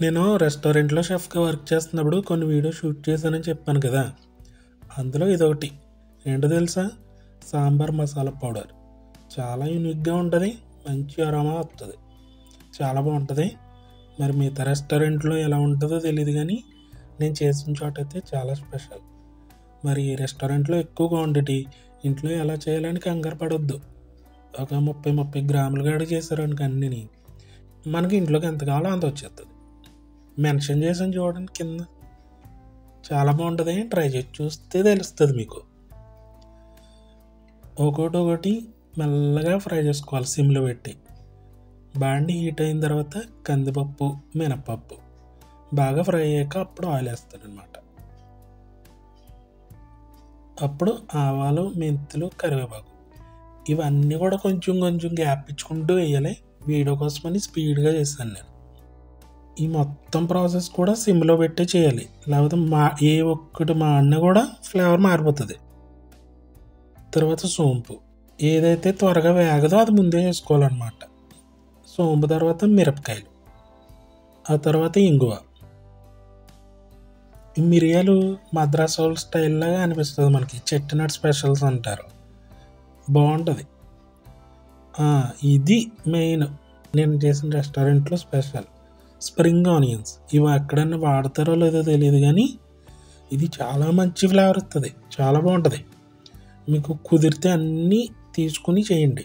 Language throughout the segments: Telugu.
నేను రెస్టారెంట్లో షెఫ్గా వర్క్ చేస్తున్నప్పుడు కొన్ని వీడియో షూట్ చేశానని చెప్పాను కదా, అందులో ఇదొకటి. ఏంటో తెలుసా? సాంబార్ మసాలా పౌడర్. చాలా యూనిక్గా ఉంటుంది, మంచి అరోమా వస్తుంది, చాలా బాగుంటుంది. మరి మిగతా రెస్టారెంట్లో ఎలా ఉంటుందో తెలియదు, కానీ నేను చేసిన చోట అయితే చాలా స్పెషల్. మరి రెస్టారెంట్లో ఎక్కువ క్వాంటిటీ, ఇంట్లో ఎలా చేయాలని కంగారు పడొద్దు. ఒక 30 గ్రాములు కాడ చేశారనుకో అన్నీ, మనకి ఇంట్లోకి ఎంత కావాలో అంత వచ్చేస్తుంది. మెన్షన్ చేసాను చూడండి కింద, చాలా బాగుంటుంది. ట్రై చేసి చూస్తే తెలుస్తుంది మీకు. ఒకటి మెల్లగా ఫ్రై చేసుకోవాలి సిమ్లో పెట్టి. బాండి హీట్ అయిన తర్వాత కందిపప్పు, మినపప్పు బాగా ఫ్రై అయ్యాక అప్పుడు ఆయిల్ వేస్తానమాట. అప్పుడు ఆవాలు, మెంతులు, కరివేపాకు ఇవన్నీ కూడా కొంచెం కొంచెం గ్యాప్ ఇచ్చుకుంటూ వేయాలి. వీడియో కోసమని స్పీడ్గా చేశాను నేను. ఈ మొత్తం ప్రాసెస్ కూడా సిమ్లో పెట్టి చేయాలి, లేకపోతే ఏ ఒక్కటి మాడినా కూడా ఫ్లేవర్ మారిపోతుంది. తర్వాత సోంపు, ఏదైతే త్వరగా వేగదో అది ముందే వేసుకోవాలన్నమాట. సోంపు తర్వాత మిరపకాయలు, ఆ తర్వాత ఇంగువ. ఈ మిరియాలు మద్రాస్ వాళ్ళ స్టైల్లాగా అనిపిస్తుంది మనకి, చెట్టినట్ స్పెషల్స్ అంటారు, బాగుంటుంది. ఇది మెయిన్ నేను చేసిన రెస్టారెంట్లో స్పెషల్ స్ప్రింగ్ ఆనియన్స్. ఇవి ఎక్కడన్నా వాడతారో లేదో తెలియదు, కానీ ఇది చాలా మంచి ఫ్లేవర్ ఇస్తుంది, చాలా బాగుంటుంది. మీకు కుదిరితే అన్నీ తీసుకుని చేయండి.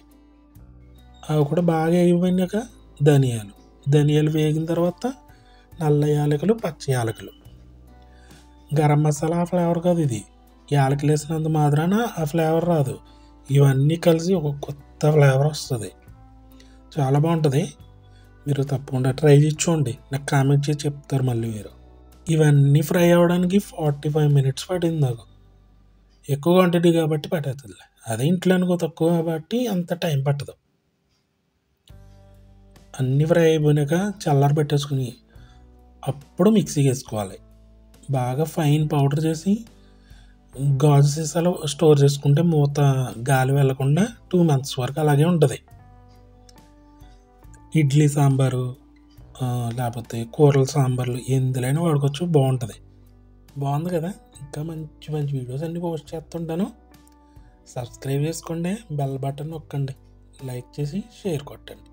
అవి కూడా బాగా వేగిపోయినాక ధనియాలు వేగిన తర్వాత నల్ల యాలకులు, పచ్చ యాలకులు. గరం మసాలా ఆ ఫ్లేవర్ కాదు, ఇది యాలకులు వేసినంత మాత్రాన ఆ ఫ్లేవర్ రాదు. ఇవన్నీ కలిసి ఒక కొత్త ఫ్లేవర్ వస్తుంది, చాలా బాగుంటుంది. మీరు తప్పకుండా ట్రై చేసి చూడండి, నాకు కామెంట్ చేసి చెప్తారు మళ్ళీ మీరు. ఇవన్నీ ఫ్రై అవ్వడానికి 45 మినిట్స్ పట్టింది నాకు. ఎక్కువ క్వాంటిటీ కాబట్టి పట్టేస్తుంది, అదే ఇంట్లో అనుకో తక్కువ కాబట్టి అంత టైం పట్టదు. అన్నీ ఫ్రై అయిపోయినాక చల్లారి పెట్టేసుకుని అప్పుడు మిక్సీకి వేసుకోవాలి. బాగా ఫైన్ పౌడర్ చేసి గాజు సీసాలో స్టోర్ చేసుకుంటే మూత గాలి వెళ్ళకుండా 2 months వరకు అలాగే ఉంటుంది. ఇడ్లీ సాంబారు లేకపోతే కూరల సాంబార్లు ఎందులైనా వాడుకోవచ్చు, బాగుంది కదా. ఇంకా మంచి మంచి వీడియోస్ అన్నీ పోస్ట్ చేస్తుంటాను. సబ్స్క్రైబ్ చేసుకోండి, బెల్ బటన్ నొక్కండి, లైక్ చేసి షేర్ కొట్టండి.